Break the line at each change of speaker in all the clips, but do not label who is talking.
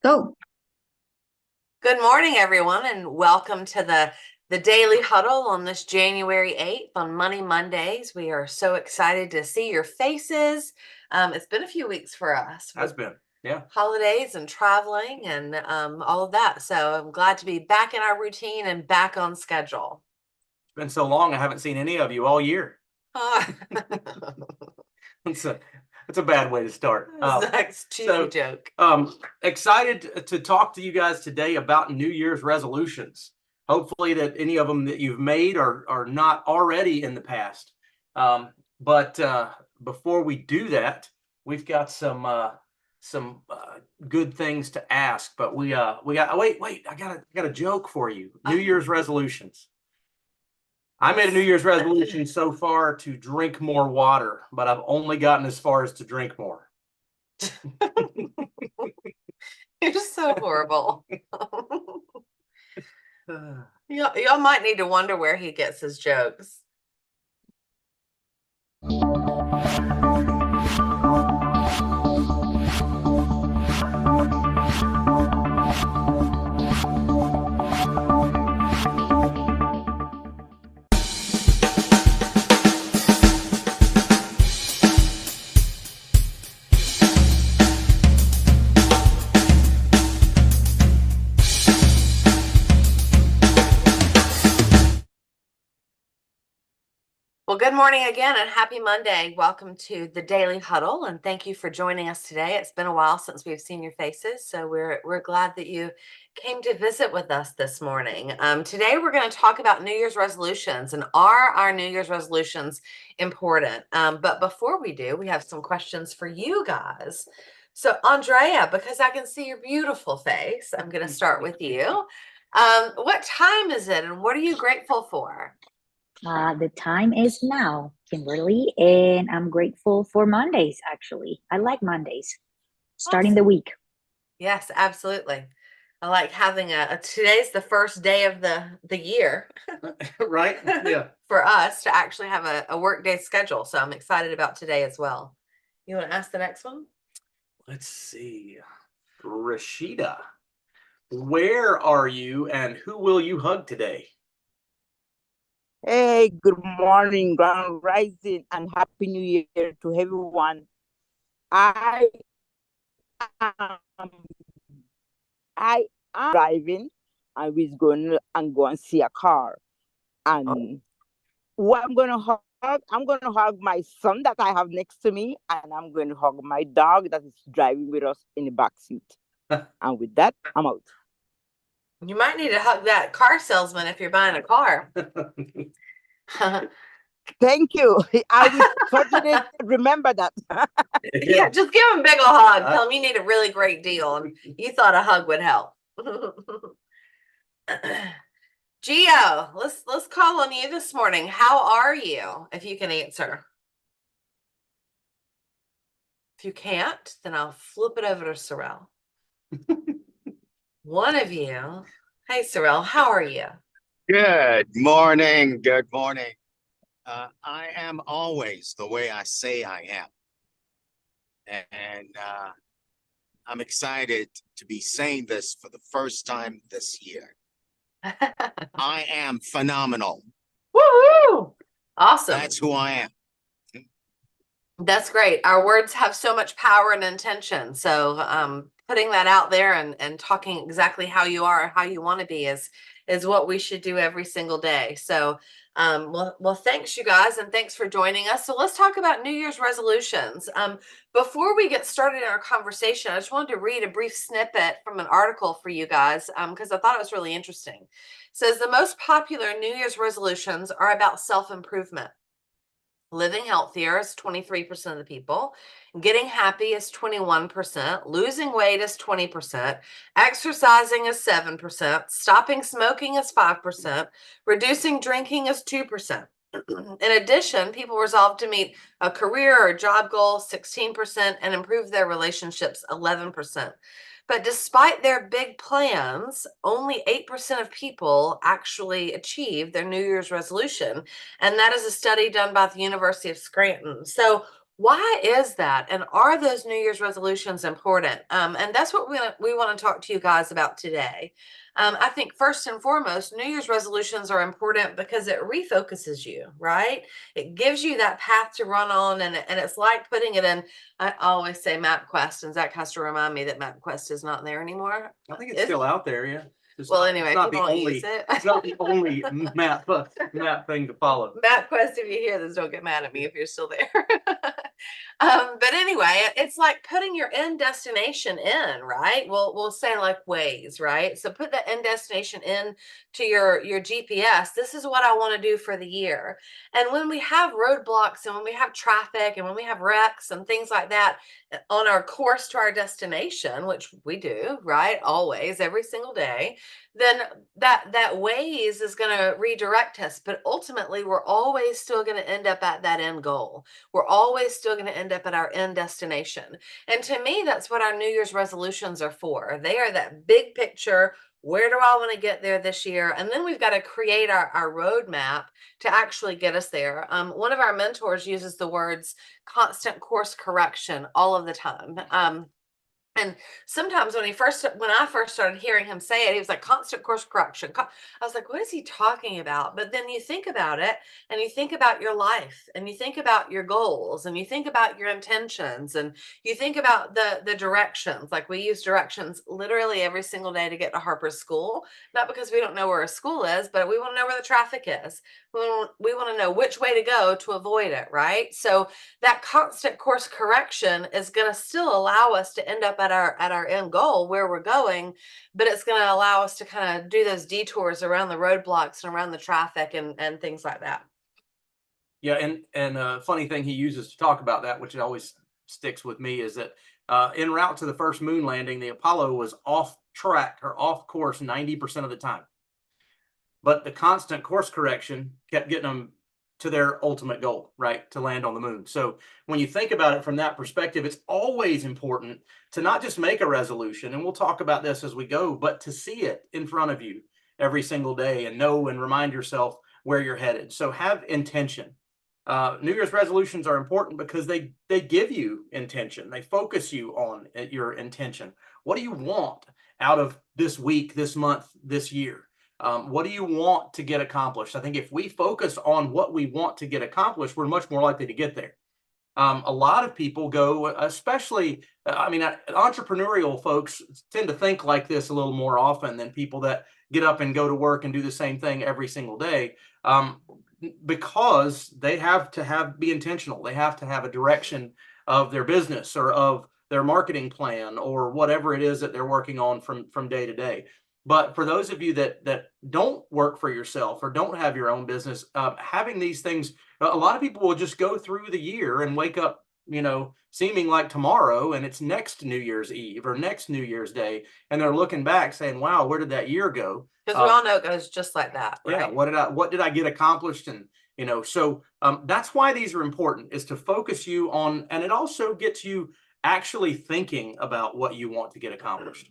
Go.
Good morning, everyone, and welcome to the Daily Huddle on this January 8th on Money Mondays. We are so excited to see your faces. It's been a few weeks for us
Has
with
been, yeah.
holidays and traveling and all of that. So I'm glad to be back in our routine and back on schedule.
It's been so long, I haven't seen any of you all year. It's a bad way to start.
Zach's cheesy joke.
Excited to talk to you guys today about New Year's resolutions. Hopefully that any of them that you've made are not already in the past. But before we do that, we've got some good things to ask. But we got wait, I got a joke for you. New Year's resolutions. I made a New Year's resolution so far to drink more water, but I've only gotten as far as to drink more.
You're so horrible. Y'all might need to wonder where he gets his jokes. Well, good morning again and happy Monday. Welcome to the Daily Huddle and thank you for joining us today. It's been a while since we've seen your faces, so we're glad that you came to visit with us this morning. Today we're going to talk about New Year's resolutions and are our New Year's resolutions important? But before we do, we have some questions for you guys. So Andrea, because I can see your beautiful face, I'm going to start with you. What time is it and what are you grateful for?
The time is now, Kimberly, and I'm grateful for Mondays, actually. I like Mondays, starting the week.
Yes, absolutely. I like having today's the first day of the year.
Right? Yeah.
For us to actually have a work day schedule. So I'm excited about today as well. You want to ask the next one?
Let's see. Rashida, where are you and who will you hug today?
Hey, good morning, Grand Rising, and Happy New Year to everyone. I am I am driving. I was going and go and see a car, and what I'm gonna hug. I'm gonna hug my son that I have next to me, and I'm going to hug my dog that is driving with us in the back seat. And with that, I'm out.
You might need to hug that car salesman if you're buying a car.
Thank you. I will certainly remember that.
Yeah, just give him a big ol' hug. Tell him you need a really great deal and you thought a hug would help. Gio, let's call on you this morning. How are you? If you can answer. If you can't, then I'll flip it over to Sorrel. One of you. Hey, Sorrel, how are you?
Good morning. Good morning. I am always the way I say I am. And I'm excited to be saying this for the first time this year. I am phenomenal.
Woohoo! Awesome.
That's who I am.
That's great. Our words have so much power and intention. So putting that out there and talking exactly how you are, how you want to be is what we should do every single day. So well, thanks you guys, and thanks for joining us. So let's talk about New Year's resolutions. Before we get started in our conversation, I just wanted to read a brief snippet from an article for you guys because I thought it was really interesting. It says the most popular New Year's resolutions are about self-improvement. Living healthier is 23% of the people. Getting happy is 21%. Losing weight is 20%. Exercising is 7%. Stopping smoking is 5%. Reducing drinking is 2%. In addition, people resolve to meet a career or job goal 16% and improve their relationships 11%. But despite their big plans, only 8% of people actually achieve their New Year's resolution. And that is a study done by the University of Scranton. So Why is that? And are those New Year's resolutions important? And that's what we want to talk to you guys about today. I think first and foremost, New Year's resolutions are important because it refocuses you, right? It gives you that path to run on, and it's like putting it in. I always say MapQuest, and Zach has to remind me that MapQuest is not there anymore.
I think it's still out there, yeah.
Well, anyway,
it's not
people
the
don't
only,
use it.
it's not the only map thing to follow.
MapQuest, if you hear this, don't get mad at me if you're still there. But anyway, it's like putting your end destination in, right? We'll say like Waze, right? So put that end destination in to your GPS. This is what I want to do for the year. And when we have roadblocks and when we have traffic and when we have wrecks and things like that on our course to our destination, which we do, right? Always, every single day, then that Waze is going to redirect us. But ultimately, we're always still going to end up at that end goal. We're always still going to end up at our end destination. And to me, that's what our New Year's resolutions are for. They are that big picture. Where do I want to get there this year? And then we've got to create our roadmap to actually get us there. One of our mentors uses the words constant course correction all of the time. And sometimes when I first started hearing him say it, he was like constant course correction. I was like, what is he talking about? But then you think about it and you think about your life and you think about your goals and you think about your intentions and you think about the directions. Like we use directions literally every single day to get to Harper's school, not because we don't know where a school is, but we want to know where the traffic is. We want to know which way to go to avoid it, right? So that constant course correction is going to still allow us to end up at our end goal where we're going, but it's going to allow us to kind of do those detours around the roadblocks and around the traffic and things like that.
Yeah, and funny thing he uses to talk about that, which always sticks with me, is that en route to the first moon landing, the Apollo was off track or off course 90% of the time. But the constant course correction kept getting them to their ultimate goal, right? To land on the moon. So when you think about it from that perspective, it's always important to not just make a resolution, and we'll talk about this as we go, but to see it in front of you every single day and know and remind yourself where you're headed. So have intention. New Year's resolutions are important because they give you intention. They focus you on your intention. What do you want out of this week, this month, this year? What do you want to get accomplished? I think if we focus on what we want to get accomplished, we're much more likely to get there. A lot of people go, especially, entrepreneurial folks tend to think like this a little more often than people that get up and go to work and do the same thing every single day, because they have to be intentional. They have to have a direction of their business or of their marketing plan or whatever it is that they're working on from day to day. But for those of you that don't work for yourself or don't have your own business, having these things, a lot of people will just go through the year and wake up, seeming like tomorrow, and it's next New Year's Eve or next New Year's Day, and they're looking back saying, "Wow, where did that year go?"
Because we all know it goes just like that, right?
Yeah. What did I get accomplished? And so that's why these are important, is to focus you on, and it also gets you actually thinking about what you want to get accomplished.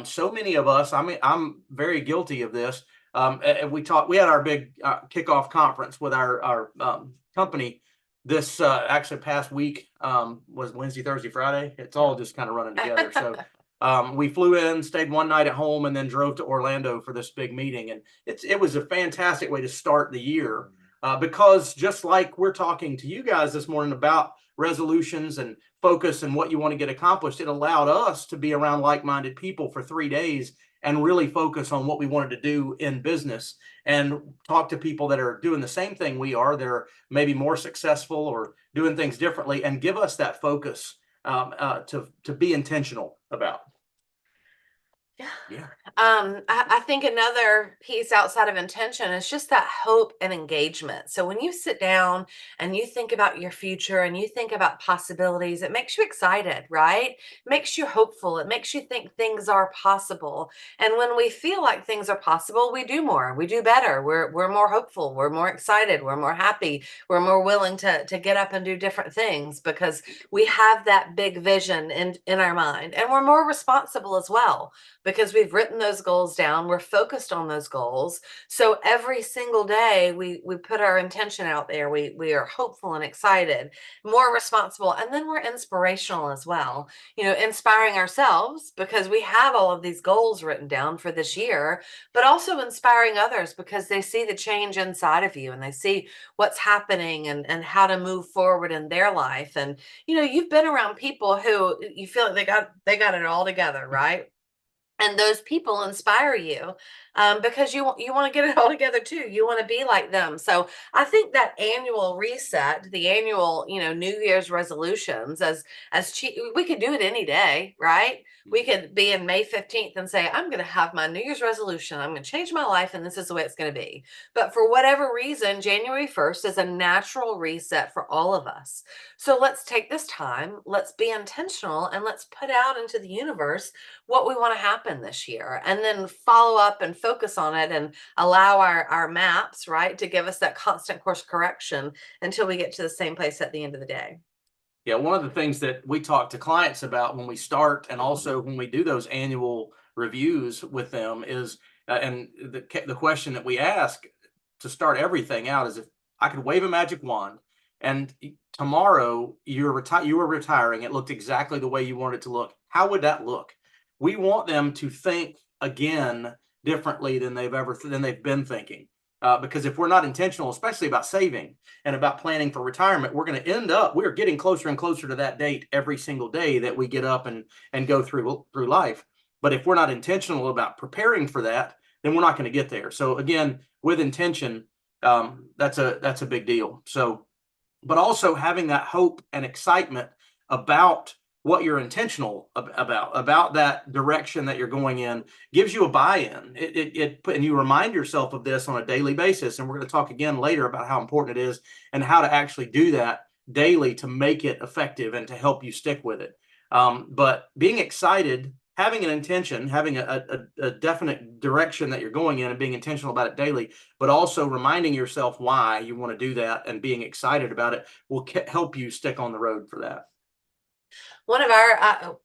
So many of us, I'm very guilty of this. We had our big kickoff conference with our company this actually past week, was Wednesday, Thursday, Friday. It's all just kind of running together. So we flew in, stayed one night at home, and then drove to Orlando for this big meeting. And it was a fantastic way to start the year, because just like we're talking to you guys this morning about resolutions and focus and what you want to get accomplished, it allowed us to be around like-minded people for 3 days and really focus on what we wanted to do in business and talk to people that are doing the same thing we are. They're maybe more successful or doing things differently, and give us that focus to be intentional about. Yeah.
I think another piece outside of intention is just that hope and engagement. So when you sit down and you think about your future and you think about possibilities, it makes you excited, right? It makes you hopeful. It makes you think things are possible. And when we feel like things are possible, we do more, we do better. We're more hopeful. We're more excited. We're more happy. We're more willing to get up and do different things because we have that big vision in our mind, and we're more responsible as well, because we've written those those goals down. We're focused on those goals. So every single day we put our intention out there. We are hopeful and excited, more responsible, and then we're inspirational as well. You know, inspiring ourselves because we have all of these goals written down for this year, but also inspiring others because they see the change inside of you and they see what's happening and how to move forward in their life. And you know, you've been around people who you feel like they got it all together, right? And those people inspire you because you want to get it all together too. You want to be like them. So I think that annual reset, the annual, you know, New Year's resolutions, we could do it any day, right? We could be in May 15th and say, I'm going to have my New Year's resolution. I'm going to change my life, and this is the way it's going to be. But for whatever reason, January 1st is a natural reset for all of us. So let's take this time, let's be intentional, and let's put out into the universe what we want to happen this year, and then follow up and focus on it and allow our maps, right, to give us that constant course correction until we get to the same place at the end of the day.
Yeah, one of the things that we talk to clients about when we start and also when we do those annual reviews with them is, and the question that we ask to start everything out is, if I could wave a magic wand and tomorrow you were retiring, it looked exactly the way you wanted it to look, how would that look? We want them to think again differently than they've been thinking. Because if we're not intentional, especially about saving and about planning for retirement, we're getting closer and closer to that date every single day that we get up and go through life. But if we're not intentional about preparing for that, then we're not going to get there. So again, with intention, that's a big deal. So, but also having that hope and excitement about what you're intentional about that direction that you're going in gives you a buy-in. And you remind yourself of this on a daily basis. And we're going to talk again later about how important it is and how to actually do that daily to make it effective and to help you stick with it. But being excited, having an intention, having a definite direction that you're going in and being intentional about it daily, but also reminding yourself why you want to do that and being excited about it will help you stick on the road for that.
One of our,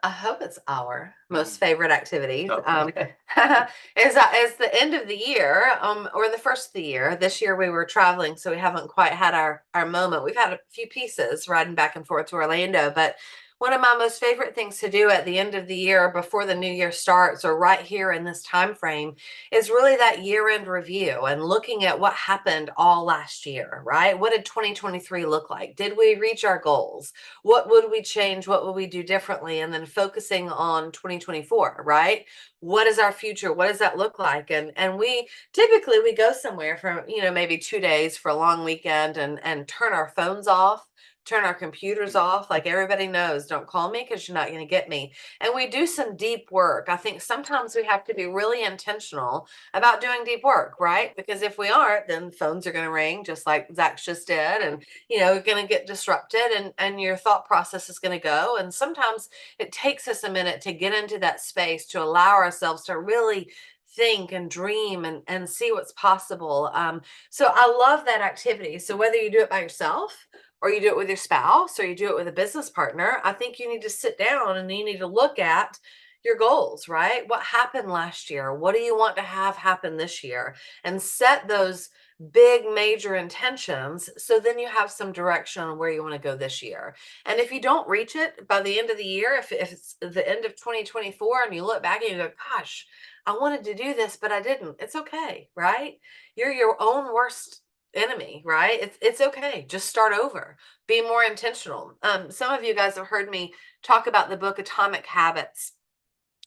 I hope it's our most favorite activities is the end of the year or the first of the year. This year we were traveling, so we haven't quite had our moment. We've had a few pieces riding back and forth to Orlando, but one of my most favorite things to do at the end of the year before the new year starts or right here in this time frame is really that year-end review and looking at what happened all last year, right? What did 2023 look like? Did we reach our goals? What would we change? What would we do differently? And then focusing on 2024, right? What is our future? What does that look like? And we typically go somewhere for, you know, maybe 2 days for a long weekend and turn our phones off, turn our computers off. Like everybody knows, don't call me because you're not going to get me. And we do some deep work. I think sometimes we have to be really intentional about doing deep work, right? Because if we aren't, then phones are going to ring just like Zach just did. And, you know, you're going to get disrupted and your thought process is going to go. And sometimes it takes us a minute to get into that space to allow ourselves to really think and dream and see what's possible. So I love that activity. So whether you do it by yourself or you do it with your spouse, or you do it with a business partner, I think you need to sit down and you need to look at your goals, right? What happened last year? What do you want to have happen this year? And set those big major intentions so then you have some direction on where you want to go this year. And if you don't reach it by the end of the year, if it's the end of 2024 and you look back and you go, gosh, I wanted to do this, but I didn't. It's okay, right? You're your own worst enemy, right? It's okay. Just start over. Be more intentional. Some of you guys have heard me talk about the book Atomic Habits.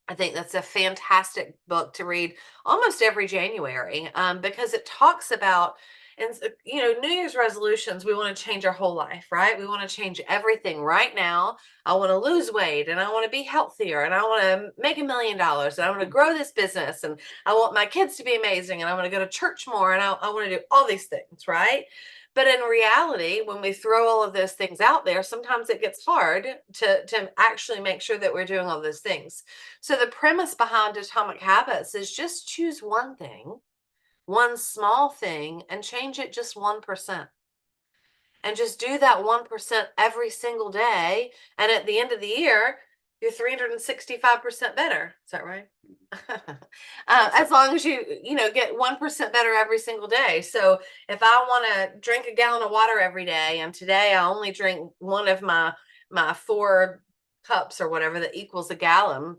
I think that's a fantastic book to read almost every January because it talks about, and you know, New Year's resolutions. We want to change our whole life, right? We want to change everything right now. I want to lose weight and I want to be healthier and I want to make $1 million and I want to grow this business and I want my kids to be amazing and I want to go to church more and I want to do all these things, right? But in reality, when we throw all of those things out there, sometimes it gets hard to actually make sure that we're doing all those things. So the premise behind Atomic Habits is just choose one thing, one small thing, and change it just 1%. And just do that 1% every single day. And at the end of the year, you're 365% better. Is that right? As long as you know, get 1% better every single day. So if I want to drink a gallon of water every day, and today I only drink one of my 4 cups or whatever that equals a gallon,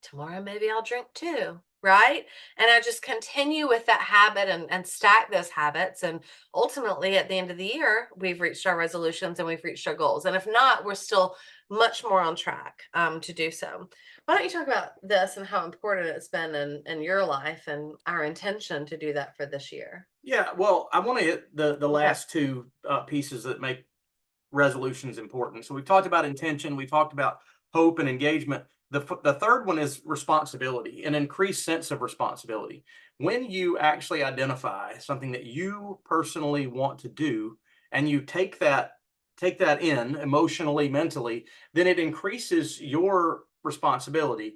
tomorrow maybe I'll drink 2, right? And I just continue with that habit and stack those habits. And ultimately, at the end of the year, we've reached our resolutions and we've reached our goals. And if not, we're still much more on track to do so. Why don't you talk about this and how important it's been in your life and our intention to do that for this year?
Yeah, well, I want to hit the last 2 pieces that make resolutions important. So we've talked about intention, we talked about hope and engagement. The third one is responsibility, an increased sense of responsibility. When you actually identify something that you personally want to do and you take that in emotionally, mentally, then it increases your responsibility.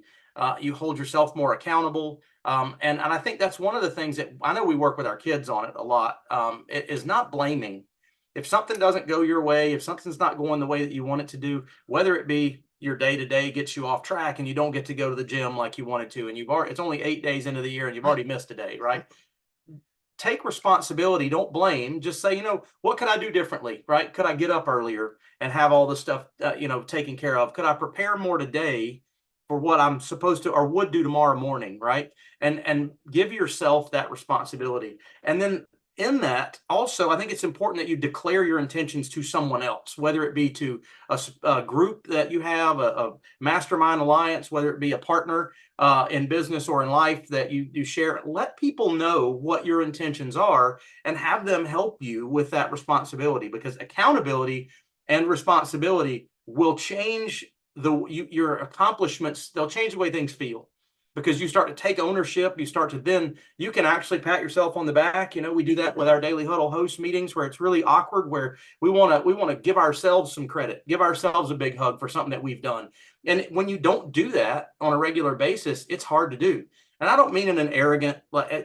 You hold yourself more accountable. And I think that's one of the things that I know we work with our kids on it a lot. It is not blaming. If something doesn't go your way, if something's not going the way that you want it to do, whether it be your day-to-day gets you off track and you don't get to go to the gym like you wanted to, and it's only 8 days into the year and you've already missed a day, right? Take responsibility. Don't blame. Just say, what could I do differently, right? Could I get up earlier and have all this stuff, taken care of? Could I prepare more today for what I'm supposed to or would do tomorrow morning, right? And give yourself that responsibility. And then in that, also, I think it's important that you declare your intentions to someone else, whether it be to a group that you have, a mastermind alliance, whether it be a partner in business or in life that you share. Let people know what your intentions are and have them help you with that responsibility, because accountability and responsibility will change your accomplishments. They'll change the way things feel. Because you start to take ownership, you can actually pat yourself on the back. We do that with our daily huddle host meetings where it's really awkward, where we want to give ourselves some credit, give ourselves a big hug for something that we've done. And when you don't do that on a regular basis, it's hard to do. And I don't mean in an arrogant,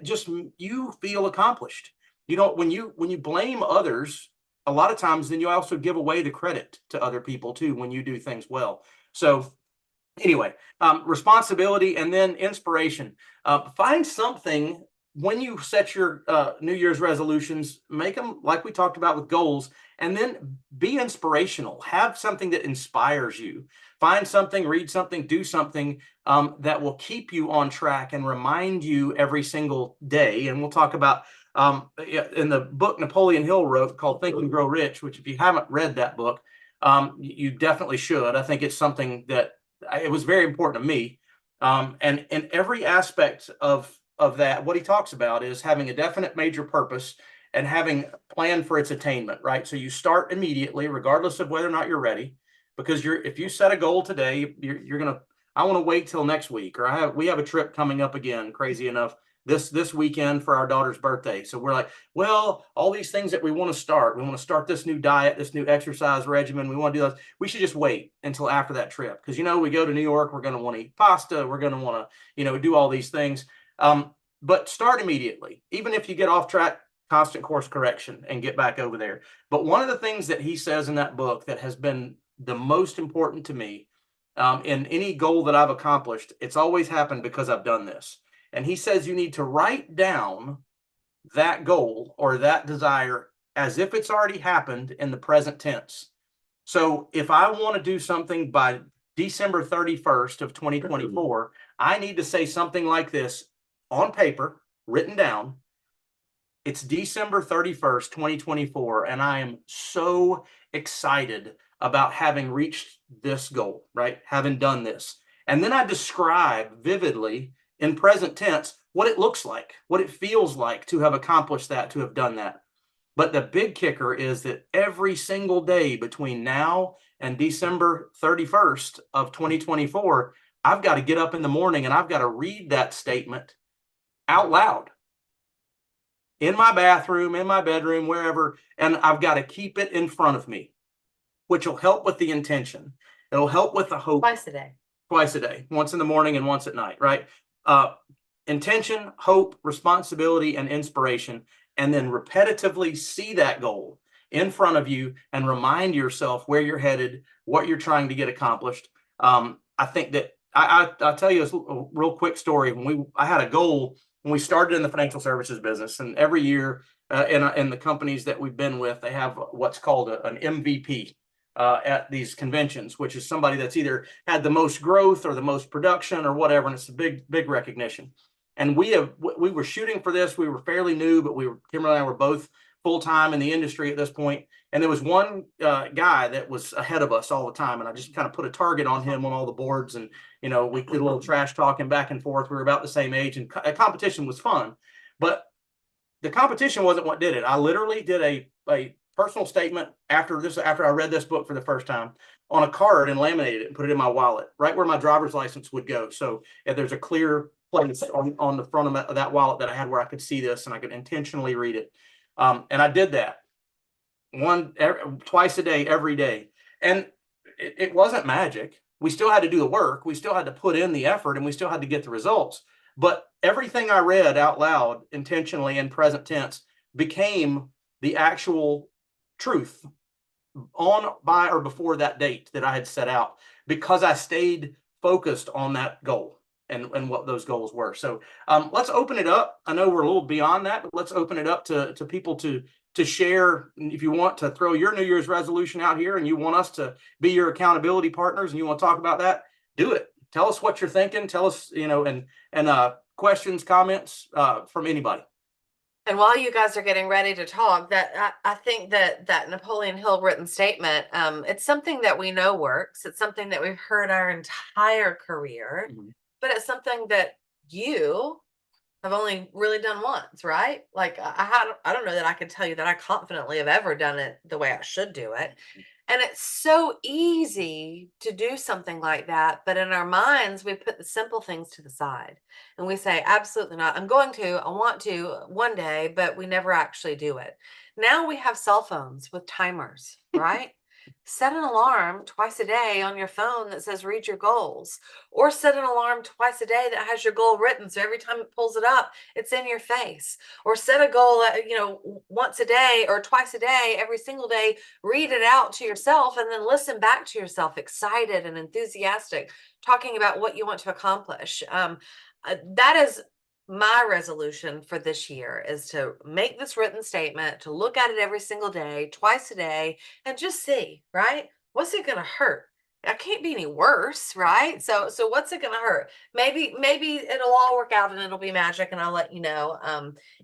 just you feel accomplished. When you blame others, a lot of times, then you also give away the credit to other people too when you do things well. So anyway, responsibility and then inspiration. Find something when you set your New Year's resolutions, make them like we talked about with goals, and then be inspirational. Have something that inspires you. Find something, read something, do something that will keep you on track and remind you every single day. And we'll talk about in the book Napoleon Hill wrote called Think and Grow Rich, which if you haven't read that book, you definitely should. I think it's something that it was very important to me. And in every aspect of that, what he talks about is having a definite major purpose and having a plan for its attainment, right? So you start immediately, regardless of whether or not you're ready, because if you set a goal today, I want to wait till next week, or we have a trip coming up again, crazy enough, this weekend for our daughter's birthday. So we're like, well, all these things that we want to start this new diet, this new exercise regimen. We want to do this. We should just wait until after that trip. Because, we go to New York, we're going to want to eat pasta. We're going to want to, do all these things. But start immediately, even if you get off track, constant course correction and get back over there. But one of the things that he says in that book that has been the most important to me in any goal that I've accomplished, it's always happened because I've done this. And he says you need to write down that goal or that desire as if it's already happened in the present tense. So if I want to do something by December 31st of 2024, I need to say something like this on paper, written down. It's December 31st, 2024, and I am so excited about having reached this goal, right? Having done this. And then I describe vividly in present tense what it looks like, what it feels like to have accomplished that, to have done that. But the big kicker is that every single day between now and December 31st of 2024, I've got to get up in the morning and I've got to read that statement out loud in my bathroom, in my bedroom, wherever, and I've got to keep it in front of me, which will help with the intention. It'll help with the hope.
Twice a day,
once in the morning and once at night, right? Intention, hope, responsibility, and inspiration, and then repetitively see that goal in front of you and remind yourself where you're headed, what you're trying to get accomplished. I think that I'll tell you a real quick story. I had a goal when we started in the financial services business, and every year in the companies that we've been with, they have what's called an MVP at these conventions, which is somebody that's either had the most growth or the most production or whatever, and it's a big recognition. And we were shooting for this. We were fairly new, but Kimberly and I were both full time in the industry at this point. And there was one guy that was ahead of us all the time, and I just kind of put a target on him on all the boards, and we did a little trash talking back and forth. We were about the same age, and competition was fun, but the competition wasn't what did it. I literally did a personal statement after I read this book for the first time on a card and laminated it and put it in my wallet, right where my driver's license would go. So if there's a clear place on the front of that wallet that I had where I could see this and I could intentionally read it. And I did that twice a day, every day. And it wasn't magic. We still had to do the work. We still had to put in the effort, and we still had to get the results. But everything I read out loud intentionally in present tense became the actual truth on, by, or before that date that I had set out, because I stayed focused on that goal and what those goals were. So let's open it up. I know we're a little beyond that, but let's open it up to people to share. If you want to throw your New Year's resolution out here and you want us to be your accountability partners and you want to talk about that, do it. Tell us what you're thinking. Tell us, and questions, comments from anybody.
And while you guys are getting ready to talk, I think that Napoleon Hill written statement, it's something that we know works. It's something that we've heard our entire career, but it's something that you have only really done once, right? Like I don't know that I can tell you that I confidently have ever done it the way I should do it. And it's so easy to do something like that. But in our minds, we put the simple things to the side and we say, absolutely not. I want to one day, but we never actually do it. Now we have cell phones with timers, right? Set an alarm twice a day on your phone that says read your goals, or set an alarm twice a day that has your goal written. So every time it pulls it up, it's in your face. Or set a goal, once a day or twice a day, every single day, read it out to yourself and then listen back to yourself, excited and enthusiastic, talking about what you want to accomplish. That is my resolution for this year, is to make this written statement, to look at it every single day, twice a day, and just see, right? What's it going to hurt? I can't be any worse, right? So what's it going to hurt? Maybe it'll all work out and it'll be magic, and I'll let you know,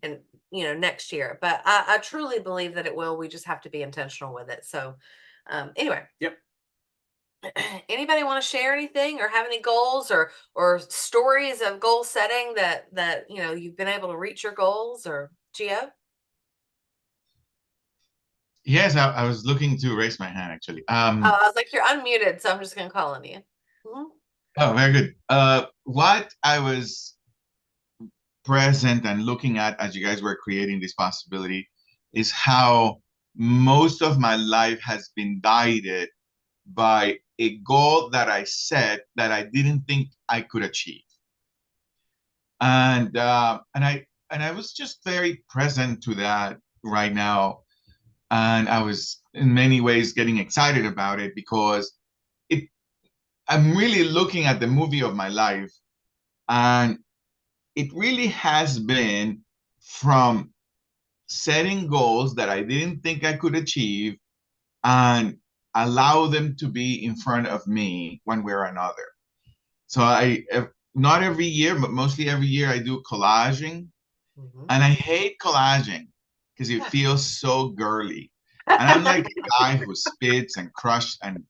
and next year. But I truly believe that it will. We just have to be intentional with it. So anyway.
Yep.
Anybody want to share anything or have any goals or stories of goal setting that you've been able to reach your goals? Or Gio?
Yes, I was looking to raise my hand actually.
I was like, you're unmuted, so I'm just gonna call on you.
Oh, very good. What I was present and looking at as you guys were creating this possibility is how most of my life has been guided by a goal that I set that I didn't think I could achieve. And I was just very present to that right now. And I was in many ways getting excited about it because I'm really looking at the movie of my life, and it really has been from setting goals that I didn't think I could achieve and allow them to be in front of me one way or another. So not every year, but mostly every year I do collaging. And I hate collaging because it feels so girly. And I'm like a guy who spits and crushes and,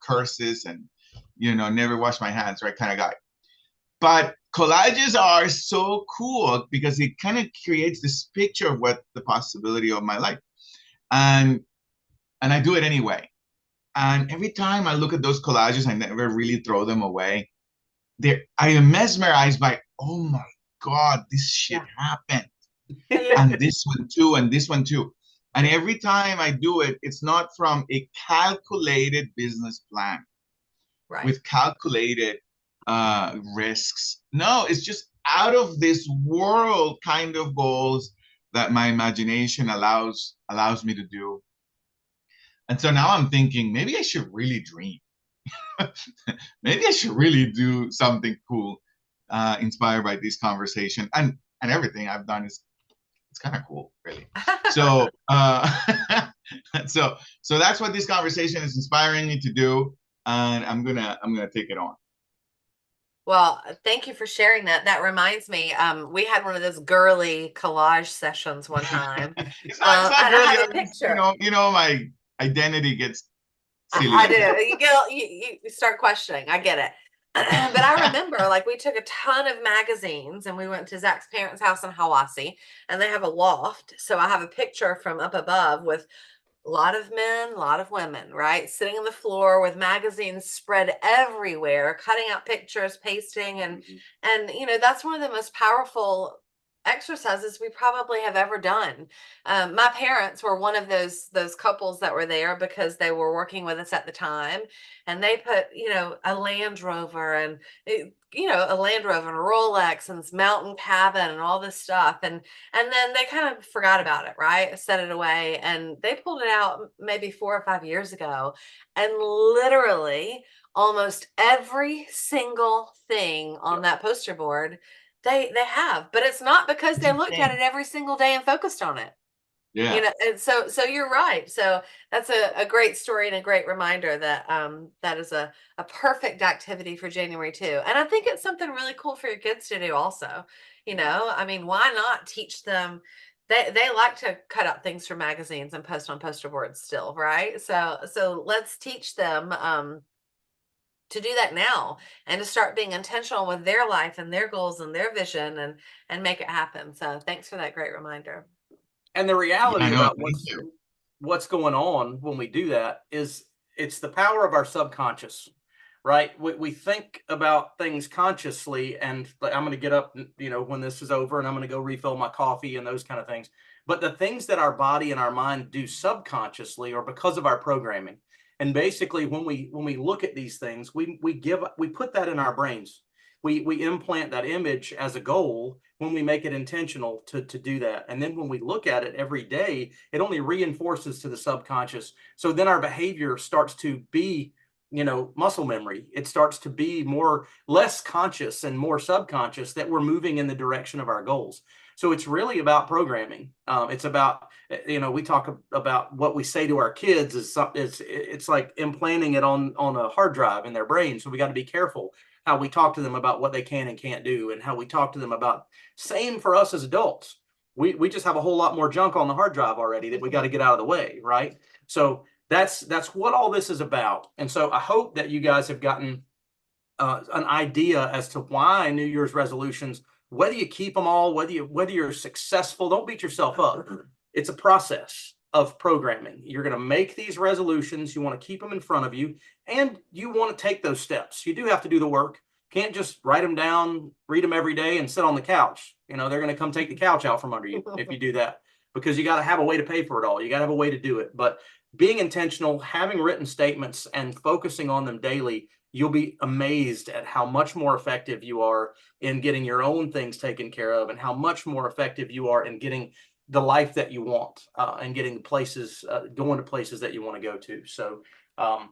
curses and, never wash my hands, right, kind of guy. But collages are so cool because it kind of creates this picture of what the possibility of my life. And I do it anyway. And every time I look at those collages, I never really throw them away. I am mesmerized by, oh my God, this shit happened. And this one too, and this one too. And every time I do it, it's not from a calculated business plan, right, with calculated risks. No, it's just out of this world kind of goals that my imagination allows me to do. And so now I'm thinking maybe I should really dream. maybe I should really do something cool, inspired by this conversation and everything I've done is it's kind of cool, really. So, so that's what this conversation is inspiring me to do, and I'm gonna take it on.
Well, thank you for sharing that. That reminds me, we had one of those girly collage sessions one time.
It's not
And
really,
I have a picture.
my identity gets silly.
I do. You start questioning. I get it. But I remember, like, we took a ton of magazines and we went to Zach's parents' house in Hawassi, and they have a loft. So I have a picture from up above with a lot of men, a lot of women, right? Sitting on the floor with magazines spread everywhere, cutting out pictures, pasting, and that's one of the most powerful exercises we probably have ever done. My parents were one of those couples that were there because they were working with us at the time, and they put a Land Rover and a Land Rover and a Rolex and this mountain cabin and all this stuff, and then they kind of forgot about it, right? Set it away, and they pulled it out maybe 4 or 5 years ago, and literally almost every single thing on that poster board they have, but it's not because they looked at it every single day and focused on it.
Yeah.
And so you're right. So that's a great story and a great reminder that that is a perfect activity for January too. And I think it's something really cool for your kids to do also. I mean, why not teach them? They like to cut out things from magazines and post on poster boards still, right? So let's teach them to do that now and to start being intentional with their life and their goals and their vision and make it happen. So thanks for that great reminder.
And the reality about
thank
what's going on when we do that is it's the power of our subconscious, right? We think about things consciously, and like, I'm going to get up, when this is over, and I'm going to go refill my coffee and those kind of things. But the things that our body and our mind do subconsciously are because of our programming. And basically, when we look at these things, we put that in our brains. We implant that image as a goal when we make it intentional to do that. And then when we look at it every day, it only reinforces to the subconscious. So then our behavior starts to be, muscle memory. It starts to be less conscious and more subconscious that we're moving in the direction of our goals. So it's really about programming. It's about, we talk about what we say to our kids it's like implanting it on a hard drive in their brain. So we got to be careful how we talk to them about what they can and can't do, and how we talk to them about, same for us as adults. We just have a whole lot more junk on the hard drive already that we got to get out of the way, right? So that's what all this is about. And so I hope that you guys have gotten an idea as to why New Year's resolutions, whether you keep them all, whether you're successful, don't beat yourself up. It's a process of programming. You're going to make these resolutions. You want to keep them in front of you, and you want to take those steps. You do have to do the work. Can't just write them down, read them every day, and sit on the couch. They're going to come take the couch out from under you if you do that, because you got to have a way to pay for it all. You got to have a way to do it. But being intentional, having written statements, and focusing on them daily, you'll be amazed at how much more effective you are in getting your own things taken care of, and how much more effective you are in getting the life that you want, and getting places, going to places that you want to go to. So I'm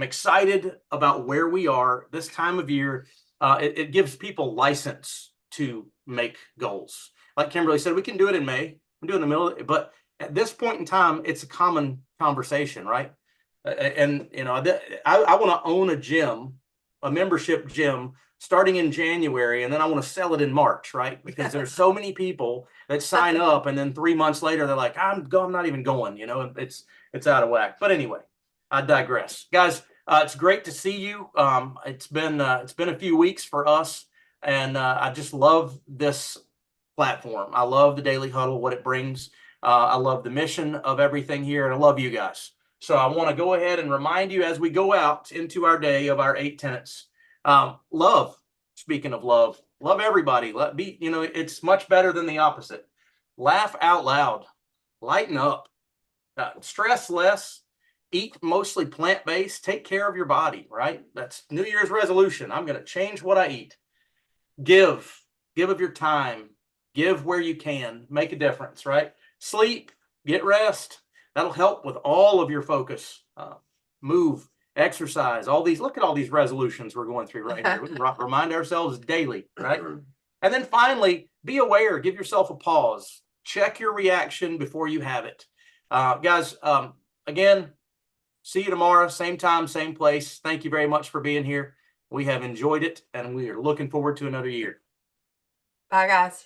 excited about where we are this time of year. It gives people license to make goals. Like Kimberly said, we can do it in May. We do it in the middle, but at this point in time, it's a common conversation, right? And I want to own a gym, a membership gym, starting in January, and then I want to sell it in March, right? Because there's so many people that sign up, and then 3 months later they're like, I'm not even going. It's out of whack. But anyway, I digress, guys. It's great to see you. It's been a few weeks for us, and I just love this platform. I love the Daily Huddle, what it brings. I love the mission of everything here, and I love you guys. So I want to go ahead and remind you as we go out into our day of our 8 tenets. Love. Speaking of love everybody. It's much better than the opposite. Laugh out loud. Lighten up. Stress less. Eat mostly plant-based. Take care of your body, right? That's New Year's resolution. I'm going to change what I eat. Give of your time. Give where you can. Make a difference, right? Sleep. Get rest. That'll help with all of your focus. Move. exercise, all these, look at all these resolutions we're going through right here. We can remind ourselves daily, right? And then finally, be aware, give yourself a pause, check your reaction before you have it. Guys, again, see you tomorrow, same time, same place. Thank you very much for being here. We have enjoyed it, and we are looking forward to another year.
Bye, guys.